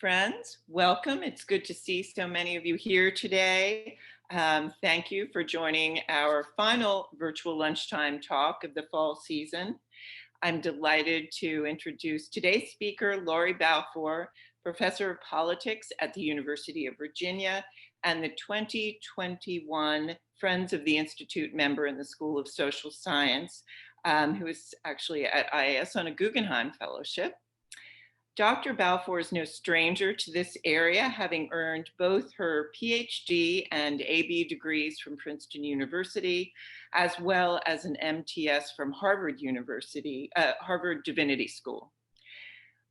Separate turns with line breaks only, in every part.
friends. Welcome. It's good to see so many of you here today. Thank you for joining our final virtual lunchtime talk of the fall season. I'm delighted to introduce today's speaker, Lawrie Balfour, Professor of Politics at the University of Virginia and the 2021 Friends of the Institute member in the School of Social Science, who is actually at IAS on a Guggenheim Fellowship. Dr. Balfour is no stranger to this area, having earned both her PhD and AB degrees from Princeton University, as well as an MTS from Harvard Divinity School.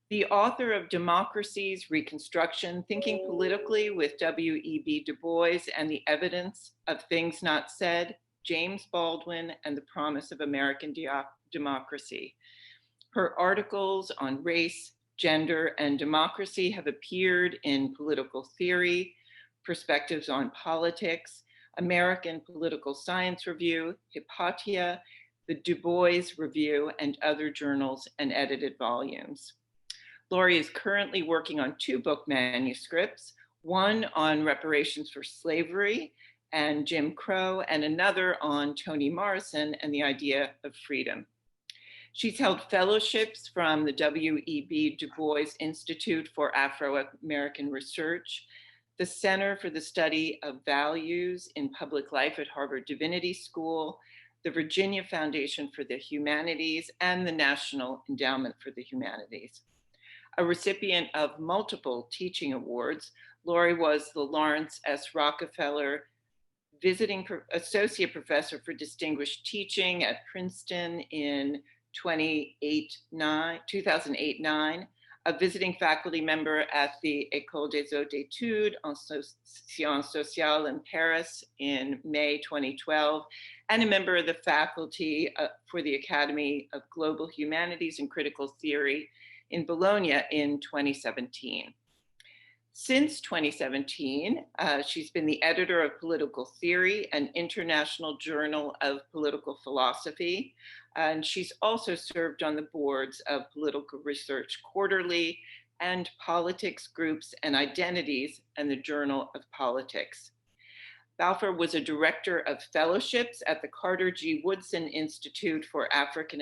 The author of Democracies, Reconstruction, Thinking Politically with W.E.B. Du Bois and the Evidence of Things Not Said, James Baldwin and the Promise of American Democracy. Her articles on race, gender, and democracy have appeared in Political Theory, Perspectives on Politics, American Political Science Review, Hypatia, the Du Bois Review, and other journals and edited volumes. Lawrie is currently working on 2 book manuscripts, one on reparations for slavery and Jim Crow, and another on Toni Morrison and the idea of freedom. She's held fellowships from the W.E.B. Du Bois Institute for Afro-American Research, the Center for the Study of Values in Public Life at Harvard Divinity School, the Virginia Foundation for the Humanities, and the National Endowment for the Humanities. A recipient of multiple teaching awards, Lawrie was the Lawrence S. Rockefeller Visiting Associate Professor for Distinguished Teaching at Princeton in 2008-9, a visiting faculty member at the École des Hautes Études en Sciences Sociales in Paris in May 2012, and a member of the faculty for the Academy of Global Humanities and Critical Theory in Bologna in 2017. Since 2017, she's been the editor of Political Theory, an international journal of political philosophy, and she's also served on the boards of Political Research Quarterly and Politics Groups and Identities and the Journal of Politics. Balfour was a director of fellowships at the Carter G. Woodson Institute for American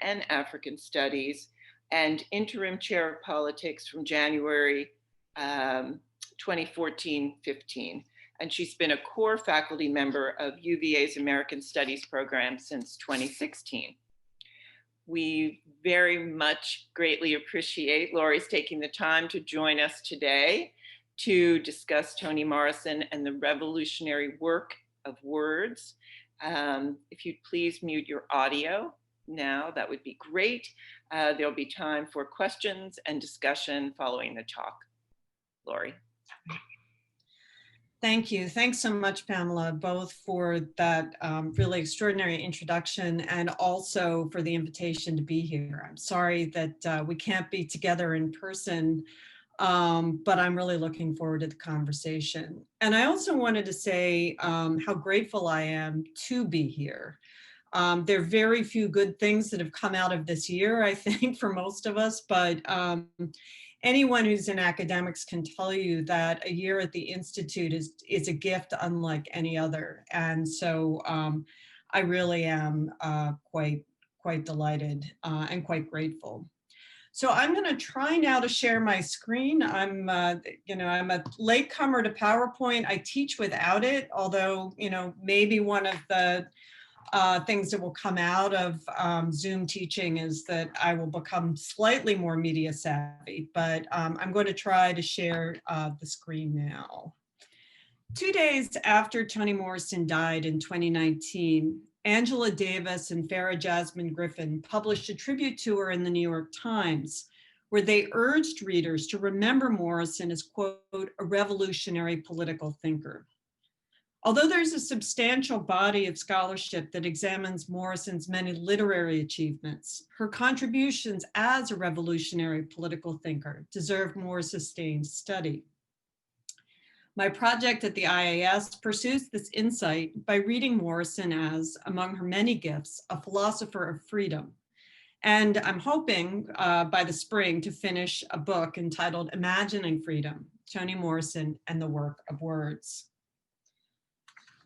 and African Studies, and interim chair of politics from January 2014-15. And she's been a core faculty member of UVA's American Studies program since 2016. We very much greatly appreciate Lawrie's taking the time to join us today to discuss Toni Morrison and the revolutionary work of words. If you'd please mute your audio now, that would be great. There'll be time for questions and discussion following the talk. Lawrie.
Thank you. Thanks so much, Pamela, both for that really extraordinary introduction and also for the invitation to be here. I'm sorry that we can't be together in person, but I'm really looking forward to the conversation. And I also wanted to say how grateful I am to be here. There are very few good things that have come out of this year, I think, for most of us, but anyone who's in academics can tell you that a year at the Institute is a gift unlike any other. And so I really am quite delighted and quite grateful. So I'm going to try now to share my screen. I'm a latecomer to PowerPoint. I teach without it, although, maybe one of the things that will come out of Zoom teaching is that I will become slightly more media savvy, but I'm going to try to share the screen now. 2 days after Toni Morrison died in 2019, Angela Davis and Farah Jasmine Griffin published a tribute to her in the New York Times, where they urged readers to remember Morrison as, quote, a revolutionary political thinker. Although there's a substantial body of scholarship that examines Morrison's many literary achievements, her contributions as a revolutionary political thinker deserve more sustained study. My project at the IAS pursues this insight by reading Morrison as, among her many gifts, a philosopher of freedom, And I'm hoping by the spring to finish a book entitled Imagining Freedom, Toni Morrison and the Work of Words.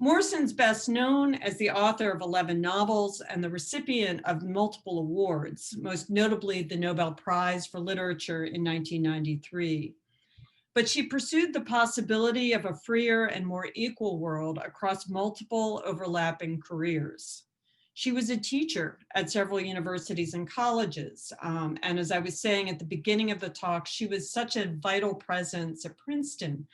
Morrison's best known as the author of 11 novels and the recipient of multiple awards, most notably the Nobel Prize for Literature in 1993. But she pursued the possibility of a freer and more equal world across multiple overlapping careers. She was a teacher at several universities and colleges. And as I was saying at the beginning of the talk, she was such a vital presence at Princeton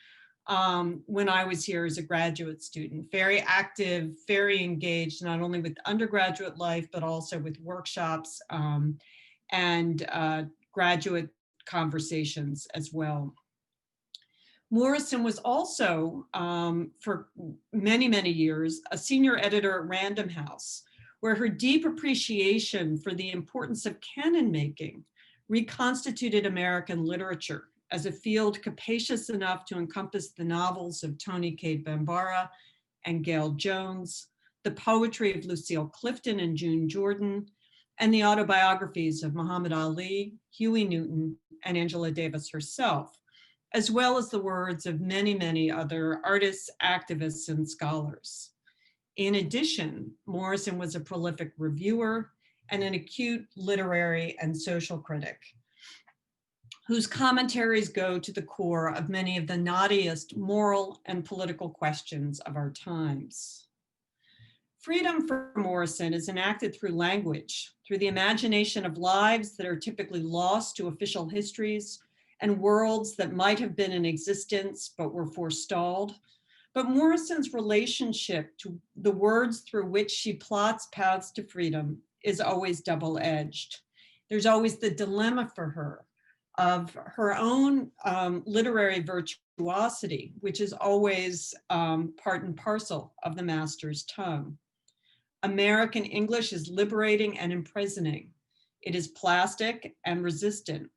when I was here as a graduate student, very active, very engaged, not only with undergraduate life, but also with workshops and graduate conversations as well. Morrison was also, for many, many years, a senior editor at Random House, where her deep appreciation for the importance of canon making reconstituted American literature as a field capacious enough to encompass the novels of Toni Cade Bambara and Gail Jones, the poetry of Lucille Clifton and June Jordan, and the autobiographies of Muhammad Ali, Huey Newton, and Angela Davis herself, as well as the words of many, many other artists, activists, and scholars. In addition, Morrison was a prolific reviewer and an acute literary and social critic, whose commentaries go to the core of many of the knottiest moral and political questions of our times. Freedom for Morrison is enacted through language, through the imagination of lives that are typically lost to official histories and worlds that might have been in existence but were forestalled. But Morrison's relationship to the words through which she plots paths to freedom is always double-edged. There's always the dilemma for her of her own literary virtuosity, which is always part and parcel of the master's tongue. American English is liberating and imprisoning. It is plastic and resistant.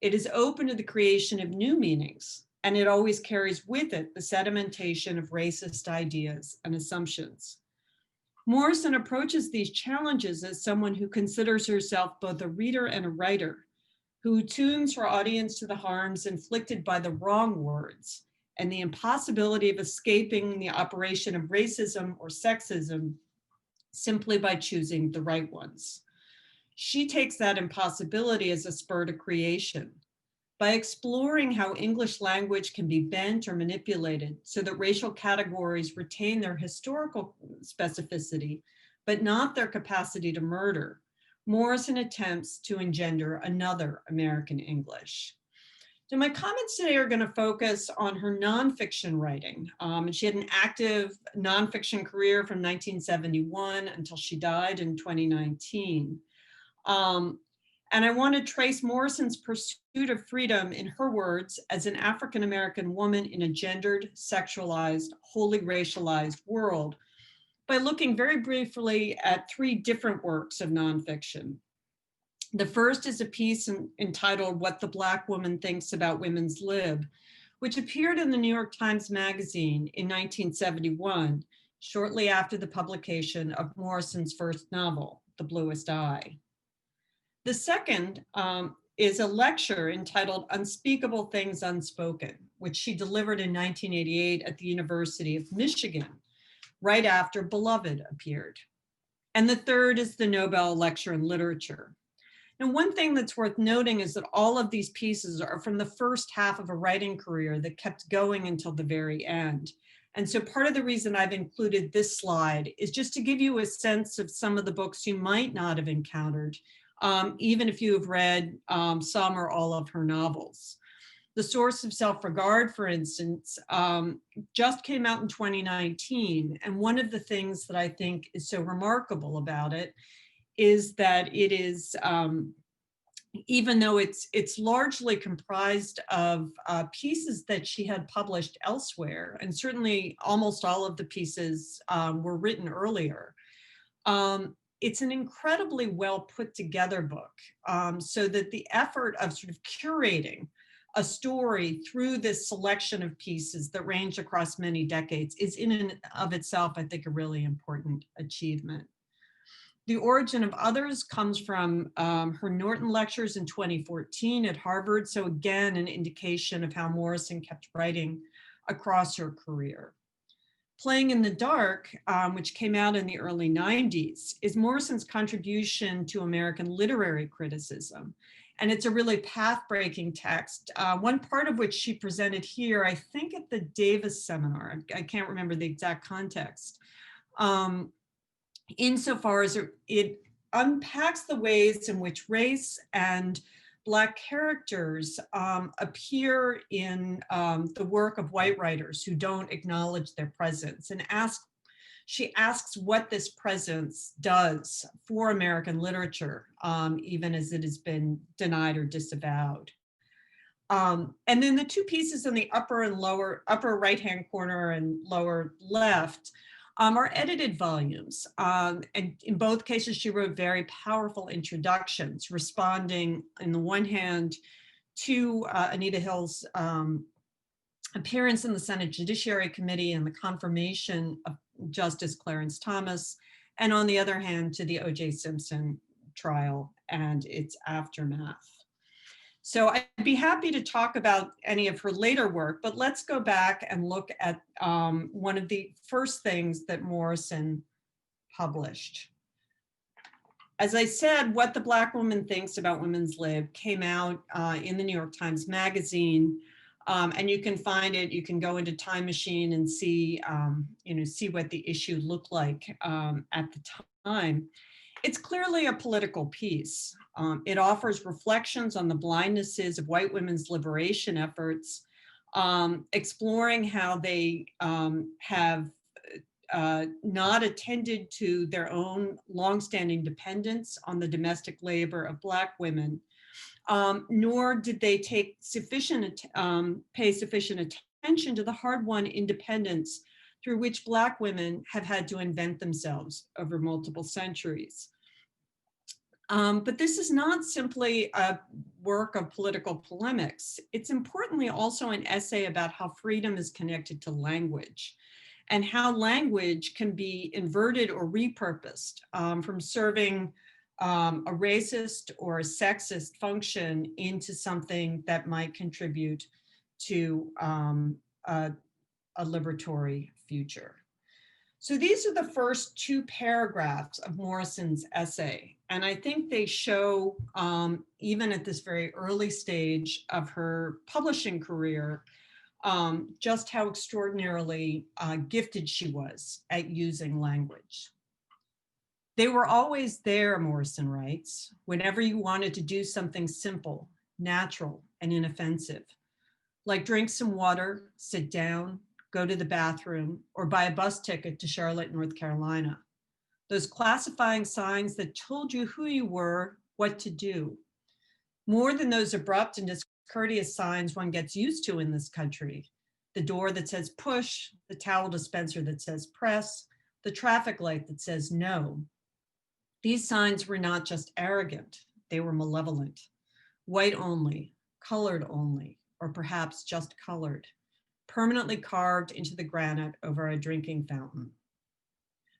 It is open to the creation of new meanings, and it always carries with it the sedimentation of racist ideas and assumptions. Morrison approaches these challenges as someone who considers herself both a reader and a writer, who tunes her audience to the harms inflicted by the wrong words and the impossibility of escaping the operation of racism or sexism simply by choosing the right ones. She takes that impossibility as a spur to creation. By exploring how English language can be bent or manipulated so that racial categories retain their historical specificity, but not their capacity to murder, Morrison attempts to engender another American English. So my comments today are going to focus on her nonfiction writing. And she had an active nonfiction career from 1971 until she died in 2019. And I want to trace Morrison's pursuit of freedom, in her words, as an African-American woman in a gendered, sexualized, wholly racialized world, by looking very briefly at three different works of nonfiction. The first is a piece entitled What the Black Woman Thinks About Women's Lib, which appeared in the New York Times Magazine in 1971, shortly after the publication of Morrison's first novel, The Bluest Eye. The second is a lecture entitled Unspeakable Things Unspoken, which she delivered in 1988 at the University of Michigan, right after Beloved appeared. And the third is the Nobel Lecture in Literature. And one thing that's worth noting is that all of these pieces are from the first half of a writing career that kept going until the very end. And so part of the reason I've included this slide is just to give you a sense of some of the books you might not have encountered, even if you have read some or all of her novels. The Source of Self-Regard, for instance, just came out in 2019. And one of the things that I think is so remarkable about it is that it is, even though it's largely comprised of pieces that she had published elsewhere, and certainly almost all of the pieces were written earlier, it's an incredibly well put together book, so that the effort of sort of curating a story through this selection of pieces that range across many decades is in and of itself, I think, a really important achievement. The Origin of Others comes from her Norton lectures in 2014 at Harvard. So again, an indication of how Morrison kept writing across her career. Playing in the Dark, which came out in the early 90s, is Morrison's contribution to American literary criticism. And it's a really path-breaking text, one part of which she presented here, I think at the Davis seminar. I can't remember the exact context. Insofar as it unpacks the ways in which race and Black characters appear in the work of white writers who don't acknowledge their presence, and she asks what this presence does for American literature, even as it has been denied or disavowed. And then the two pieces in the upper right-hand corner and lower left are edited volumes. And in both cases, she wrote very powerful introductions, responding on the one hand to Anita Hill's appearance in the Senate Judiciary Committee and the confirmation of Justice Clarence Thomas, and on the other hand, to the O.J. Simpson trial and its aftermath. So I'd be happy to talk about any of her later work, but let's go back and look at one of the first things that Morrison published. As I said, What the Black Woman Thinks About Women's Lib came out in the New York Times Magazine, and you can find it. You can go into Time Machine and see, see what the issue looked like at the time. It's clearly a political piece. It offers reflections on the blindnesses of white women's liberation efforts, exploring how they have not attended to their own longstanding dependence on the domestic labor of Black women, nor did they pay sufficient attention to the hard-won independence through which Black women have had to invent themselves over multiple centuries. But this is not simply a work of political polemics. It's importantly also an essay about how freedom is connected to language and how language can be inverted or repurposed from serving a racist or a sexist function into something that might contribute to a liberatory future. So these are the first two paragraphs of Morrison's essay. And I think they show, even at this very early stage of her publishing career, just how extraordinarily gifted she was at using language. They were always there, Morrison writes, whenever you wanted to do something simple, natural, and inoffensive, like drink some water, sit down, go to the bathroom, or buy a bus ticket to Charlotte, North Carolina. Those classifying signs that told you who you were, what to do. More than those abrupt and discourteous signs one gets used to in this country. The door that says push, the towel dispenser that says press, the traffic light that says no. These signs were not just arrogant, they were malevolent. White only, colored only, or perhaps just colored, permanently carved into the granite over a drinking fountain.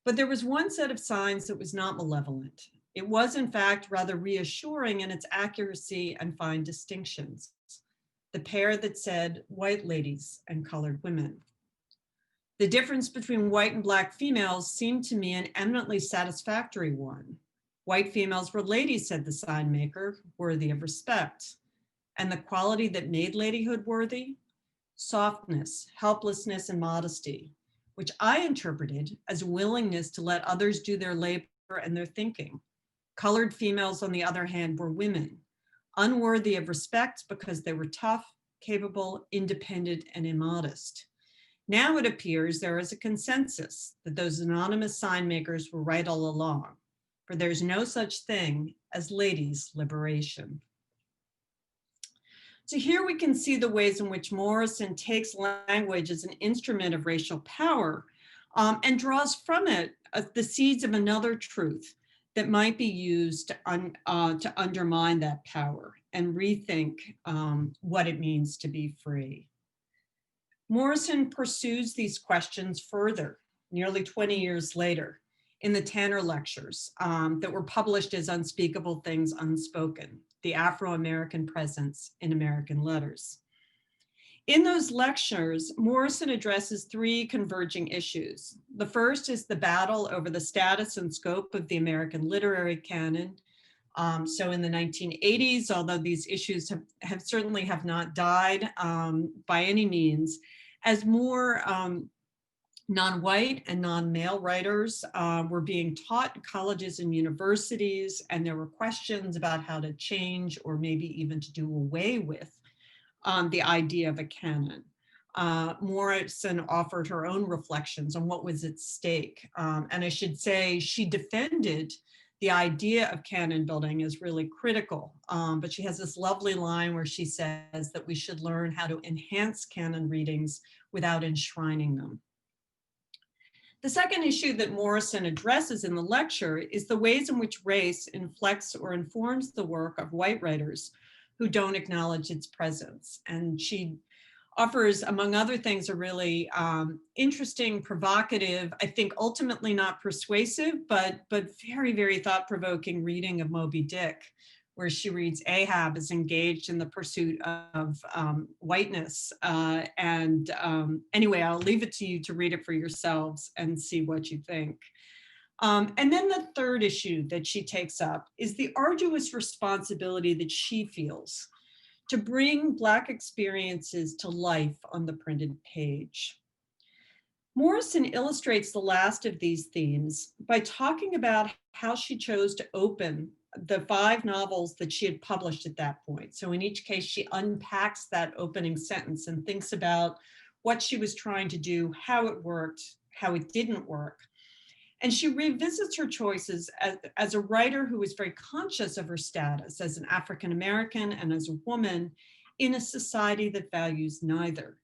But there was one set of signs that was not malevolent. It was, in fact, rather reassuring in its accuracy and fine distinctions. The pair that said white ladies and colored women. The difference between white and Black females seemed to me an eminently satisfactory one. White females were ladies, said the sign maker, worthy of respect. And the quality that made ladyhood worthy? Softness, helplessness, and modesty, which I interpreted as a willingness to let others do their labor and their thinking. Colored females, on the other hand, were women, unworthy of respect because they were tough, capable, independent, and immodest. Now it appears there is a consensus that those anonymous sign makers were right all along, for there's no such thing as ladies' liberation. So here we can see the ways in which Morrison takes language as an instrument of racial power and draws from it the seeds of another truth that might be used to undermine that power and rethink what it means to be free. Morrison pursues these questions further, nearly 20 years later, in the Tanner Lectures that were published as Unspeakable Things Unspoken, the Afro-American Presence in American Letters. In those lectures, Morrison addresses three converging issues. The first is the battle over the status and scope of the American literary canon. So in the 1980s, although these issues have certainly have not died by any means, as more non-white and non-male writers were being taught in colleges and universities, and there were questions about how to change or maybe even to do away with the idea of a canon. Morrison offered her own reflections on what was at stake. And I should say she defended the idea of canon building as really critical. But she has this lovely line where she says that we should learn how to enhance canon readings without enshrining them. The second issue that Morrison addresses in the lecture is the ways in which race inflects or informs the work of white writers who don't acknowledge its presence. And she offers, among other things, a really interesting, provocative, I think ultimately not persuasive, but very, very thought-provoking reading of Moby Dick, where she reads Ahab is engaged in the pursuit of whiteness. Anyway, I'll leave it to you to read it for yourselves and see what you think. And then the third issue that she takes up is the arduous responsibility that she feels to bring Black experiences to life on the printed page. Morrison illustrates the last of these themes by talking about how she chose to open the 5 novels that she had published at that point. So in each case, she unpacks that opening sentence and thinks about what she was trying to do, how it worked, how it didn't work. And she revisits her choices as a writer who is very conscious of her status as an African-American and as a woman in a society that values neither.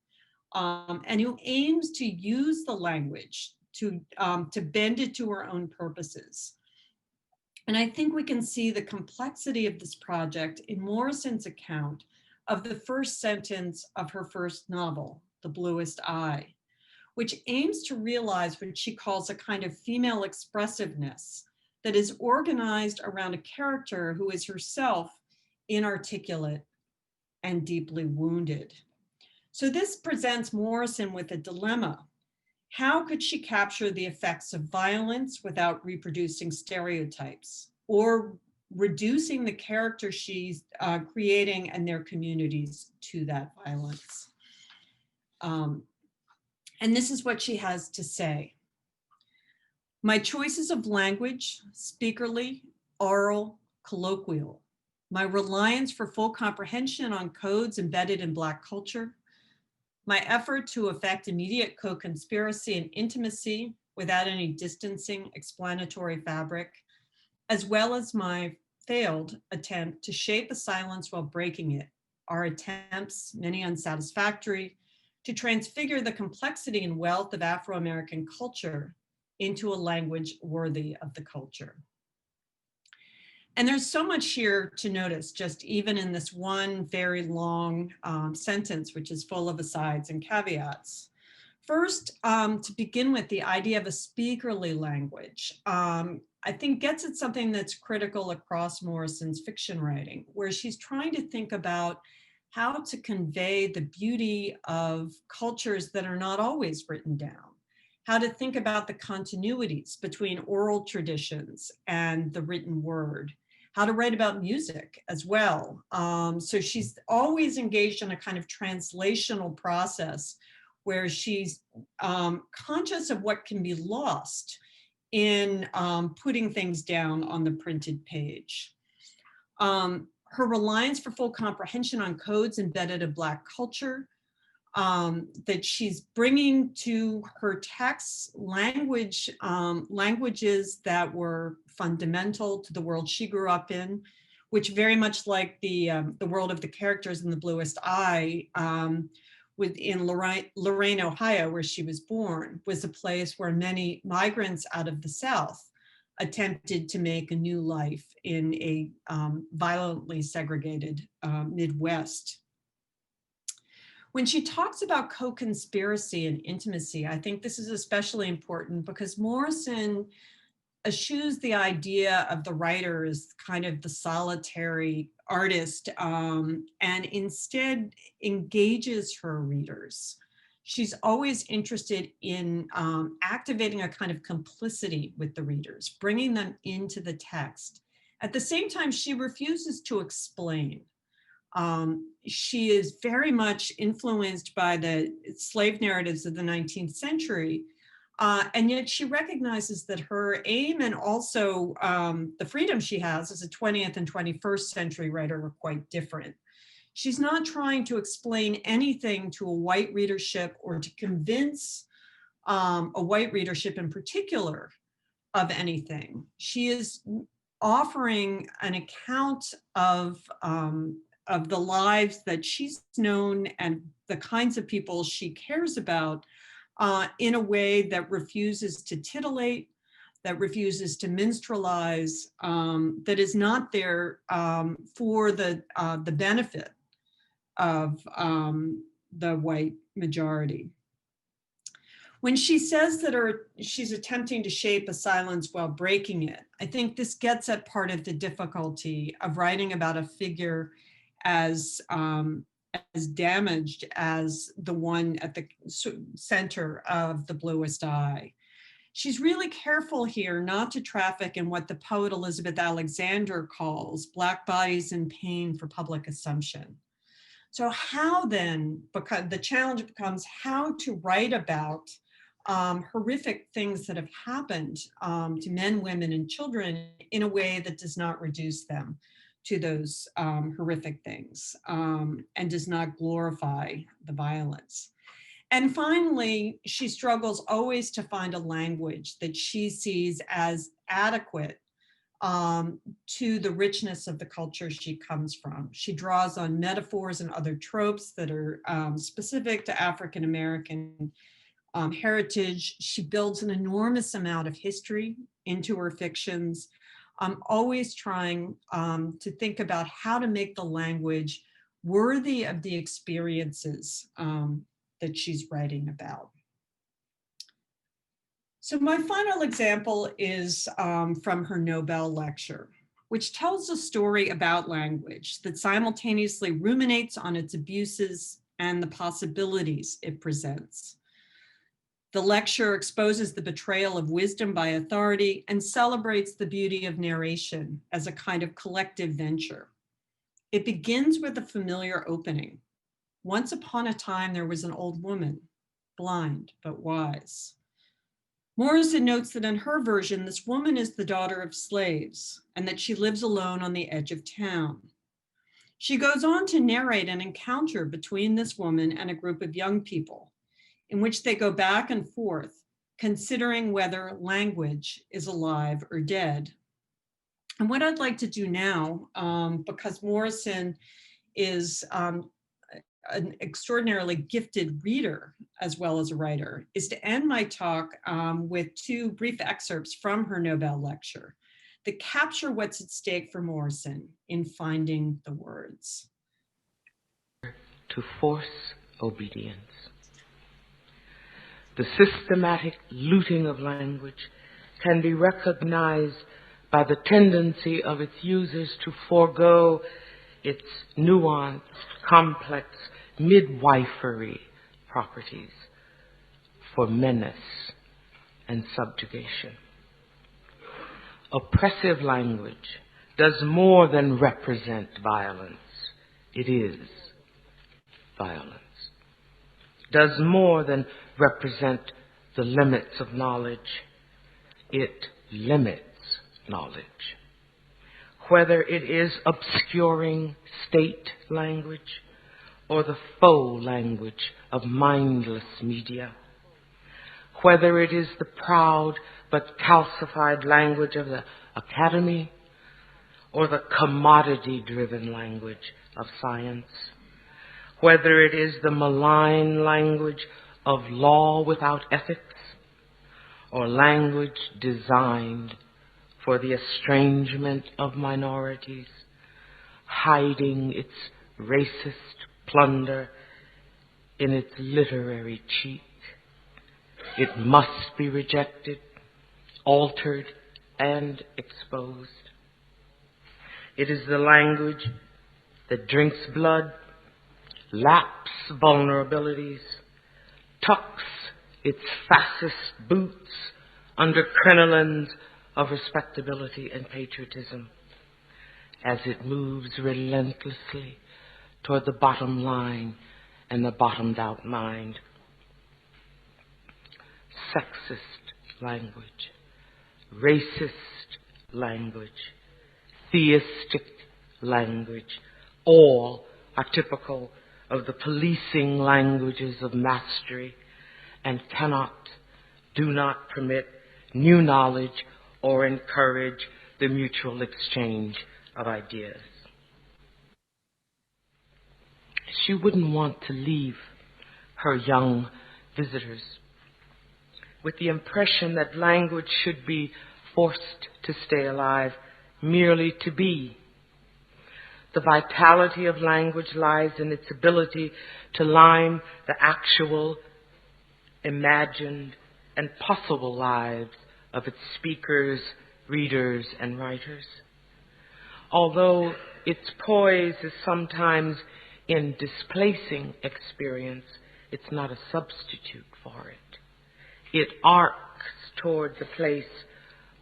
And who aims to use the language to bend it to her own purposes. And I think we can see the complexity of this project in Morrison's account of the first sentence of her first novel, The Bluest Eye, which aims to realize what she calls a kind of female expressiveness that is organized around a character who is herself inarticulate and deeply wounded. So this presents Morrison with a dilemma. How could she capture the effects of violence without reproducing stereotypes or reducing the character she's creating and their communities to that violence? And this is what she has to say. My choices of language, speakerly, oral, colloquial, my reliance for full comprehension on codes embedded in Black culture, my effort to effect immediate co-conspiracy and intimacy without any distancing explanatory fabric, as well as my failed attempt to shape a silence while breaking it, are attempts, many unsatisfactory, to transfigure the complexity and wealth of Afro-American culture into a language worthy of the culture. And there's so much here to notice, just even in this one very long sentence, which is full of asides and caveats. First, to begin with, the idea of a speakerly language, I think gets at something that's critical across Morrison's fiction writing, where she's trying to think about how to convey the beauty of cultures that are not always written down, how to think about the continuities between oral traditions and the written word, how to write about music as well. So she's always engaged in a kind of translational process where she's conscious of what can be lost in putting things down on the printed page. Her reliance for full comprehension on codes embedded in Black culture, that she's bringing to her texts languages that were fundamental to the world she grew up in, which very much like the world of the characters in The Bluest Eye, within Lorain, Ohio, where she was born, was a place where many migrants out of the South attempted to make a new life in a violently segregated Midwest. When she talks about co-conspiracy and intimacy, I think this is especially important because Morrison eschews the idea of the writer as kind of the solitary artist, and instead engages her readers. She's always interested in activating a kind of complicity with the readers, bringing them into the text. At the same time, she refuses to explain. She is very much influenced by the slave narratives of the 19th century, and yet she recognizes that her aim and also the freedom she has as a 20th and 21st century writer are quite different. She's not trying to explain anything to a white readership or to convince a white readership in particular of anything. She is offering an account of the lives that she's known and the kinds of people she cares about, in a way that refuses to titillate, that refuses to minstrelize, that is not there for the benefit of the white majority. When she says that she's attempting to shape a silence while breaking it, I think this gets at part of the difficulty of writing about a figure as damaged as the one at the center of The Bluest Eye. She's really careful here not to traffic in what the poet Elizabeth Alexander calls Black bodies in pain for public assumption. So how then, because the challenge becomes how to write about horrific things that have happened to men, women, and children in a way that does not reduce them to those horrific things, and does not glorify the violence. And finally, she struggles always to find a language that she sees as adequate to the richness of the culture she comes from. She draws on metaphors and other tropes that are specific to African American heritage. She builds an enormous amount of history into her fictions, always trying to think about how to make the language worthy of the experiences that she's writing about. So my final example is from her Nobel lecture, which tells a story about language that simultaneously ruminates on its abuses and the possibilities it presents. The lecture exposes the betrayal of wisdom by authority and celebrates the beauty of narration as a kind of collective venture. It begins with a familiar opening. Once upon a time, there was an old woman, blind but wise. Morrison notes that in her version, this woman is the daughter of slaves and that she lives alone on the edge of town. She goes on to narrate an encounter between this woman and a group of young people in which they go back and forth, considering whether language is alive or dead. And what I'd like to do now, because Morrison is an extraordinarily gifted reader as well as a writer, is to end my talk with two brief excerpts from her Nobel lecture that capture what's at stake for Morrison in finding the words.
To force obedience. The systematic looting of language can be recognized by the tendency of its users to forego its nuanced, complex, midwifery properties for menace and subjugation. Oppressive language does more than represent violence. It is violence. Does more than represent the limits of knowledge. It limits knowledge. Whether it is obscuring state language or the faux language of mindless media, whether it is the proud but calcified language of the academy or the commodity-driven language of science, whether it is the malign language of law without ethics or language designed for the estrangement of minorities, hiding its racist plunder in its literary cheek. It must be rejected, altered, and exposed. It is the language that drinks blood, laps vulnerabilities, tucks its fascist boots under crinolines of respectability and patriotism as it moves relentlessly toward the bottom line and the bottomed out mind. Sexist language, racist language, theistic language, all are typical of the policing languages of mastery and do not permit new knowledge or encourage the mutual exchange of ideas. She wouldn't want to leave her young visitors with the impression that language should be forced to stay alive, merely to be. The vitality of language lies in its ability to line the actual, imagined, and possible lives of its speakers, readers, and writers. Although its poise is sometimes in displacing experience, it's not a substitute for it. It arcs toward the place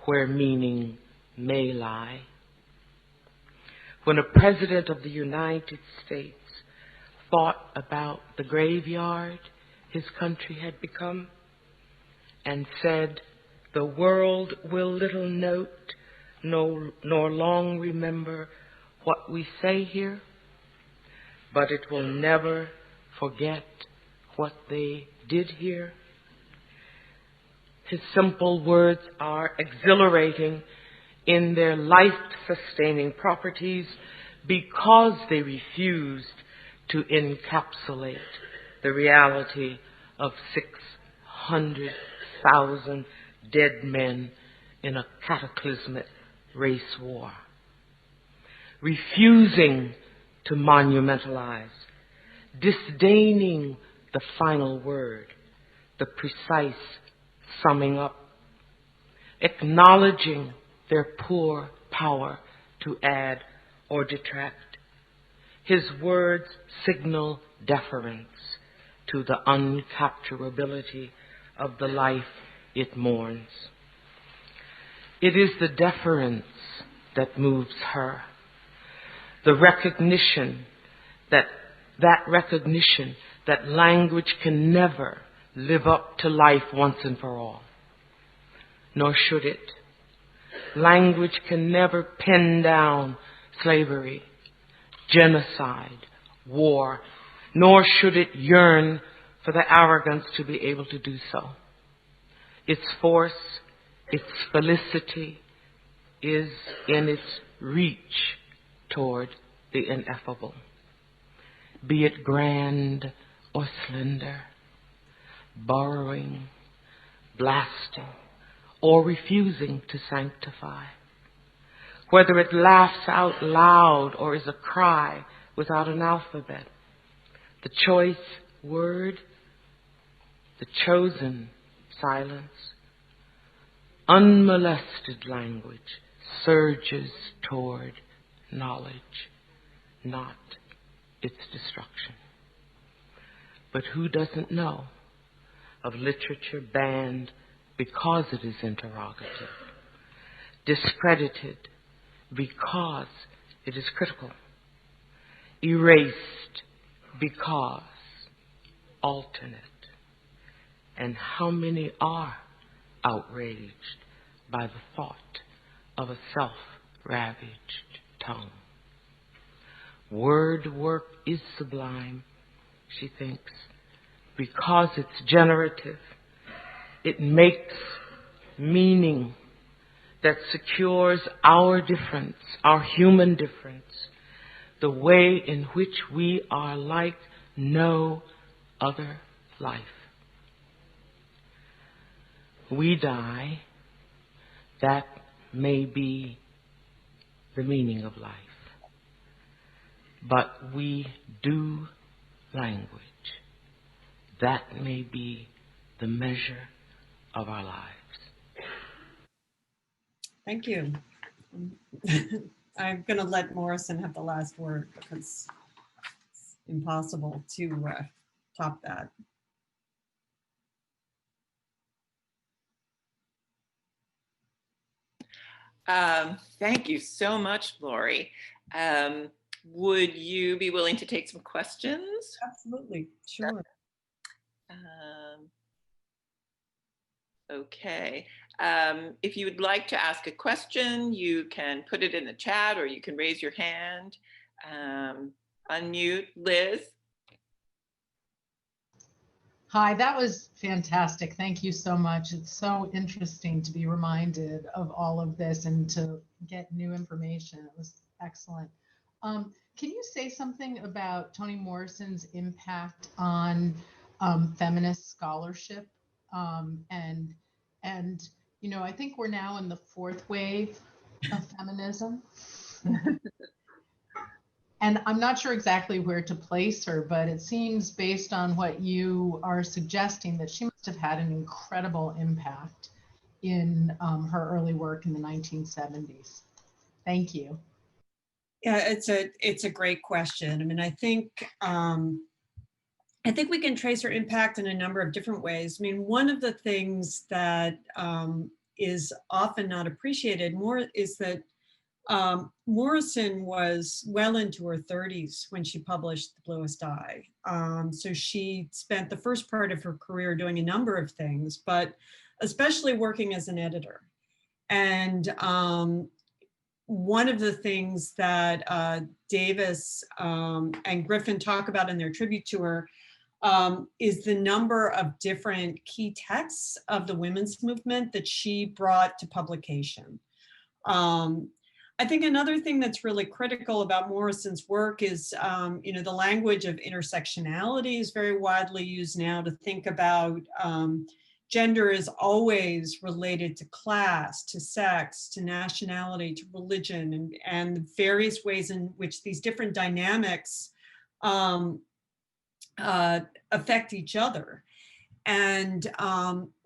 where meaning may lie. When a president of the United States thought about the graveyard his country had become and said, "The world will little note nor long remember what we say here, but it will never forget what they did here." His simple words are exhilarating in their life-sustaining properties because they refused to encapsulate the reality of 600,000 dead men in a cataclysmic race war. Refusing to monumentalize, disdaining the final word, the precise summing up, acknowledging their poor power to add or detract. His words signal deference to the uncapturability of the life it mourns. It is the deference that moves her, the recognition that language can never live up to life once and for all, nor should it. Language can never pin down slavery, genocide, war, nor should it yearn for the arrogance to be able to do so. Its force, its felicity is in its reach toward the ineffable, be it grand or slender, borrowing, blasting, or refusing to sanctify. Whether it laughs out loud or is a cry without an alphabet, the choice word, the chosen silence, unmolested language surges toward knowledge, not its destruction. But who doesn't know of literature banned because it is interrogative, discredited because it is critical, erased because alternate? And how many are outraged by the thought of a self-ravaged tongue? Word work is sublime, she thinks, because it's generative. It makes meaning that secures our difference, our human difference, the way in which we are like no other life. We die, that may be the meaning of life. But we do language, that may be the measure of our lives.
Thank you. I'm going to let Morrison have the last word because it's impossible to top that.
Thank you so much, Lawrie. Would you be willing to take some questions?
Absolutely, sure.
Okay. If you would like to ask a question, you can put it in the chat or you can raise your hand. Unmute. Liz?
Hi, that was fantastic. Thank you so much. It's so interesting to be reminded of all of this and to get new information. It was excellent. Can you say something about Toni Morrison's impact on feminist scholarship? And you know, I think we're now in the fourth wave of feminism. And I'm not sure exactly where to place her, but it seems based on what you are suggesting that she must have had an incredible impact in her early work in the 1970s. Thank you.
Yeah, it's a great question. I mean, I think we can trace her impact in a number of different ways. I mean, one of the things that is often not appreciated more is that Morrison was well into her 30s when she published The Bluest Eye. So she spent the first part of her career doing a number of things, but especially working as an editor. And one of the things that Davis and Griffin talk about in their tribute to her is the number of different key texts of the women's movement that she brought to publication. I think another thing that's really critical about Morrison's work is, you know, the language of intersectionality is very widely used now to think about gender is always related to class, to sex, to nationality, to religion, and the various ways in which these different dynamics affect each other. And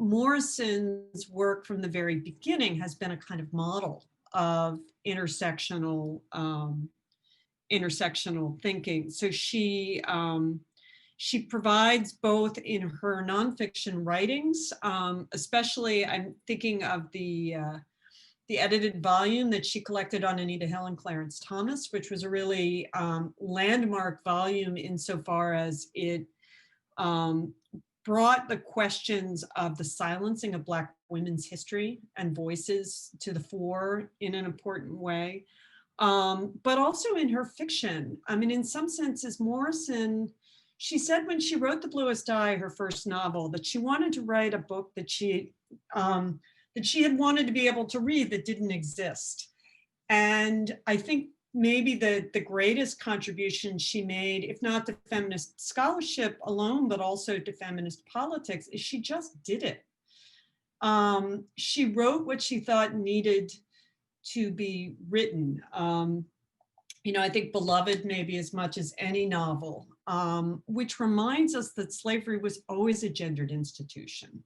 Morrison's work from the very beginning has been a kind of model of intersectional thinking. So she provides both in her nonfiction writings, especially I'm thinking of the edited volume that she collected on Anita Hill and Clarence Thomas, which was a really landmark volume insofar as it brought the questions of the silencing of Black women's history and voices to the fore in an important way, but also in her fiction. I mean, in some senses, Morrison, she said when she wrote The Bluest Eye, her first novel, that she wanted to write a book that she had wanted to be able to read that didn't exist. And I think maybe the greatest contribution she made, if not to feminist scholarship alone, but also to feminist politics, is she just did it. She wrote what she thought needed to be written. You know, I think Beloved maybe as much as any novel, which reminds us that slavery was always a gendered institution.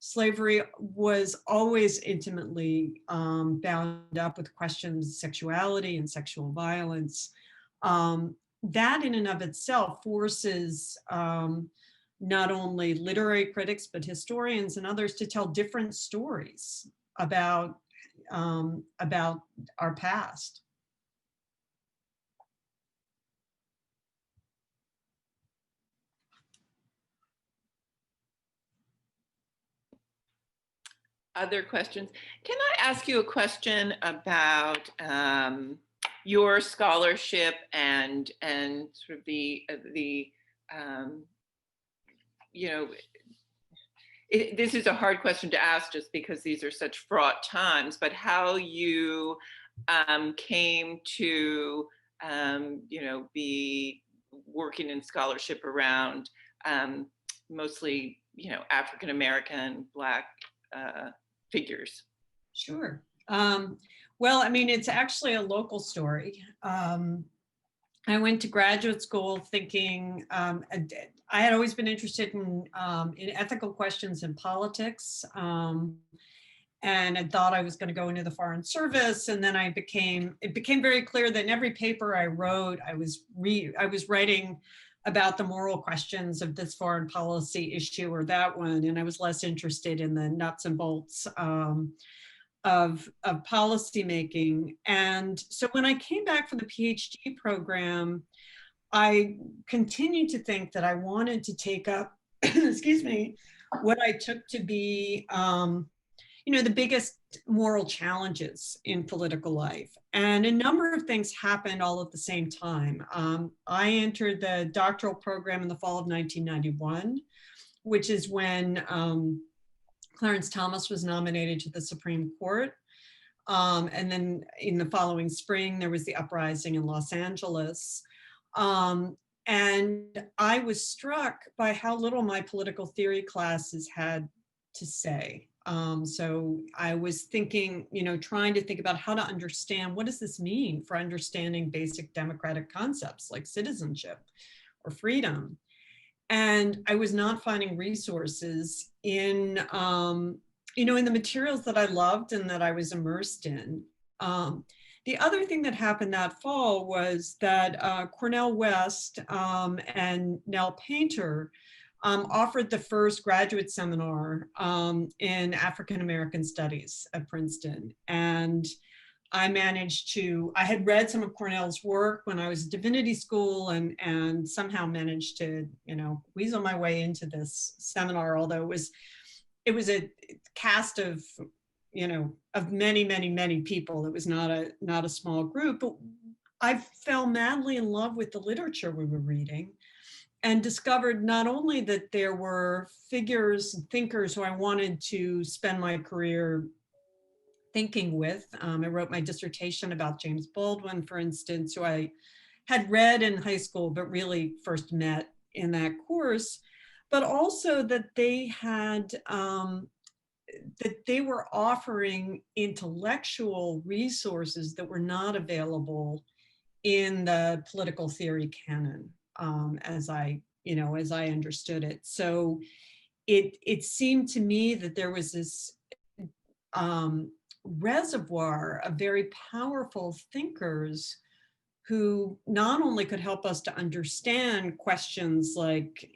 Slavery was always intimately bound up with questions of sexuality and sexual violence. That in and of itself forces not only literary critics, but historians and others to tell different stories about our past.
Other questions? Can I ask you a question about your scholarship and sort of the you know, this is a hard question to ask just because these are such fraught times, but how you came to you know, be working in scholarship around mostly, you know, African American, Black figures.
Sure. Well, I mean, it's actually a local story. I went to graduate school thinking, I had always been interested in ethical questions in politics. and I thought I was going to go into the Foreign Service. And then it became very clear that in every paper I wrote, I was writing about the moral questions of this foreign policy issue or that one. And I was less interested in the nuts and bolts of policy making. And so when I came back for the PhD program, I continued to think that I wanted to take up, excuse me, what I took to be, the biggest moral challenges in political life. And a number of things happened all at the same time. I entered the doctoral program in the fall of 1991, which is when Clarence Thomas was nominated to the Supreme Court. And then in the following spring, there was the uprising in Los Angeles. And I was struck by how little my political theory classes had to say. So I was thinking, trying to think about how to understand, what does this mean for understanding basic democratic concepts like citizenship or freedom? And I was not finding resources in, in the materials that I loved and that I was immersed in. The other thing that happened that fall was that Cornel West and Nell Painter offered the first graduate seminar in African American studies at Princeton. And I had read some of Cornell's work when I was at divinity school and somehow managed to, weasel my way into this seminar, although it was a cast of, of many, many, many people. It was not a small group, but I fell madly in love with the literature we were reading and discovered not only that there were figures and thinkers who I wanted to spend my career thinking with. I wrote my dissertation about James Baldwin, for instance, who I had read in high school, but really first met in that course, but also that they had, that they were offering intellectual resources that were not available in the political theory canon, as I understood it. So it seemed to me that there was this reservoir of very powerful thinkers who not only could help us to understand questions like,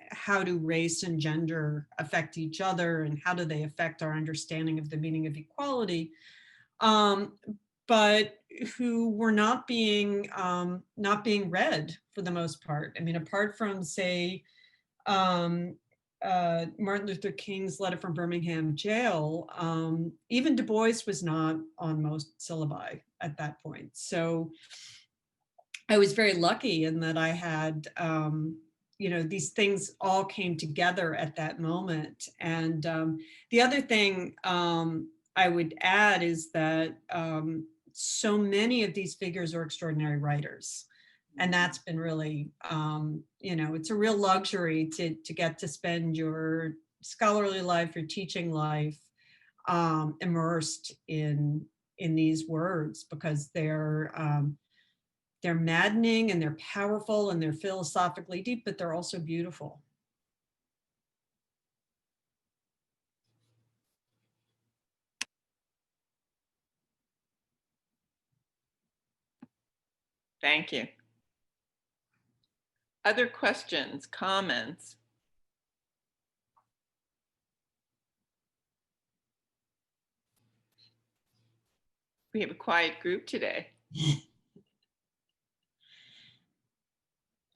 how do race and gender affect each other and how do they affect our understanding of the meaning of equality, but who were not being read for the most part. I mean, apart from, say, Martin Luther King's Letter from Birmingham Jail, even Du Bois was not on most syllabi at that point. So I was very lucky in that I had, these things all came together at that moment. And the other thing I would add is that so many of these figures are extraordinary writers. And that's been really, it's a real luxury to get to spend your scholarly life, your teaching life immersed in these words, because they're maddening and they're powerful and they're philosophically deep, but they're also beautiful.
Thank you. Other questions, comments? We have a quiet group today.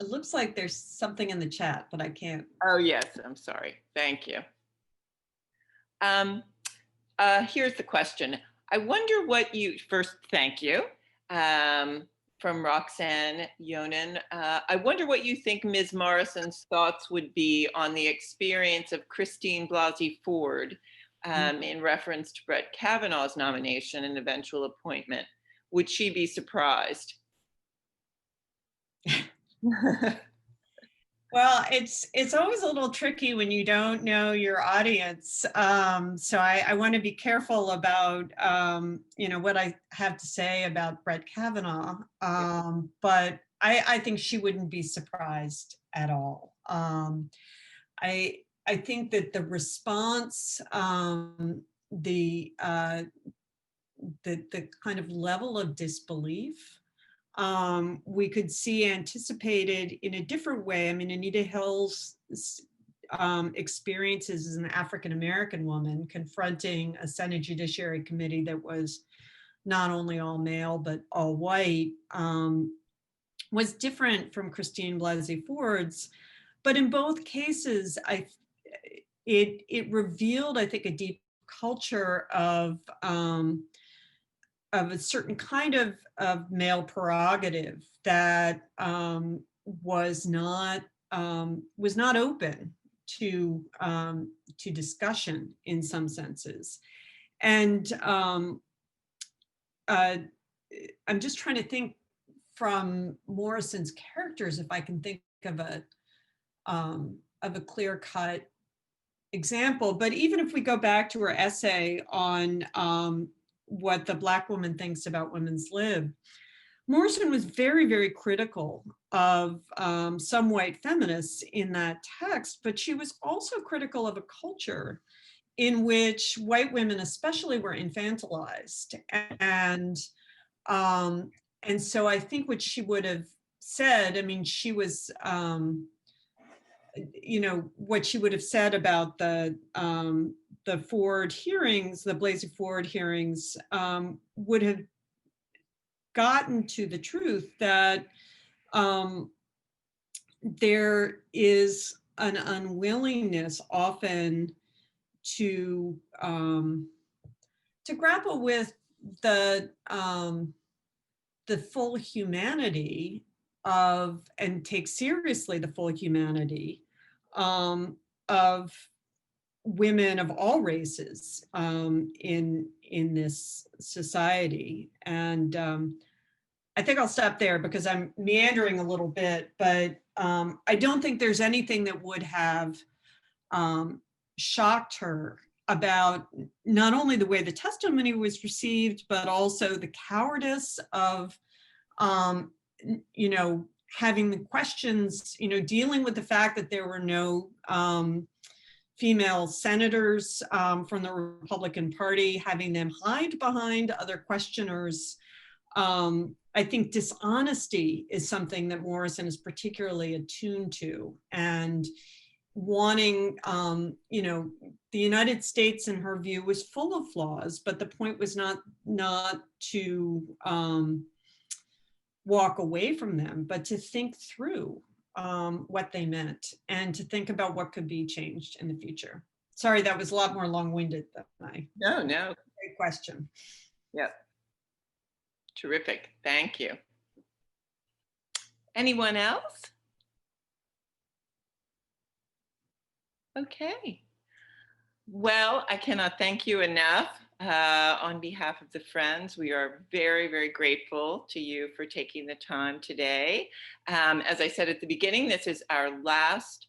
It looks like there's something in the chat, but I can't.
Oh, yes, I'm sorry. Thank you. Here's the question. I wonder what you, first, thank you. From Roxanne Yonan. I wonder what you think Ms. Morrison's thoughts would be on the experience of Christine Blasey Ford in reference to Brett Kavanaugh's nomination and eventual appointment. Would she be surprised?
Well, it's always a little tricky when you don't know your audience. So I want to be careful about, what I have to say about Brett Kavanaugh. But I think she wouldn't be surprised at all. I think that the response the kind of level of disbelief we could see anticipated in a different way. I mean, Anita Hill's experiences as an African-American woman confronting a Senate Judiciary Committee that was not only all male, but all white, was different from Christine Blasey Ford's. But in both cases, it revealed, I think, a deep culture of a certain kind of male prerogative that was not open to discussion in some senses. And I'm just trying to think from Morrison's characters if I can think of a clear-cut example. But even if we go back to her essay on what the Black woman thinks about women's lib, Morrison was very, very critical of some white feminists in that text, but she was also critical of a culture in which white women especially were infantilized. And so I think what she would have said, I mean, she was, what she would have said about the Ford hearings, the Blasey Ford hearings, would have gotten to the truth that there is an unwillingness often to grapple with the full humanity of, and take seriously the full humanity of women of all races in this society. And I think I'll stop there because I'm meandering a little bit, but I don't think there's anything that would have shocked her about not only the way the testimony was received, but also the cowardice of, having the questions, dealing with the fact that there were no female senators from the Republican Party, having them hide behind other questioners. I think dishonesty is something that Morrison is particularly attuned to, and wanting, the United States, in her view, was full of flaws, but the point was not to walk away from them, but to think through what they meant and to think about what could be changed in the future. Sorry, that was a lot more long-winded than
No.
Great question.
Yep. Terrific. Thank you. Anyone else? Okay. Well, I cannot thank you enough. On behalf of the Friends, we are very, very grateful to you for taking the time today. As I said at the beginning, this is our last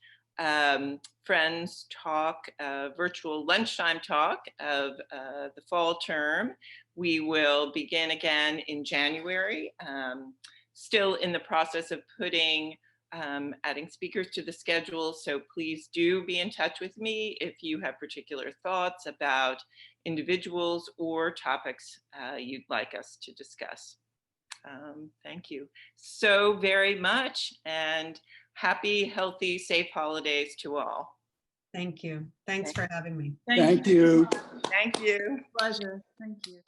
Friends Talk, virtual lunchtime talk of the fall term. We will begin again in January, still in the process of adding speakers to the schedule. So please do be in touch with me if you have particular thoughts about individuals or topics you'd like us to discuss. Thank you so very much, and happy, healthy, safe holidays to all.
Thank you. Thanks for having me.
Thank you.
Thank you.
Pleasure. Thank you.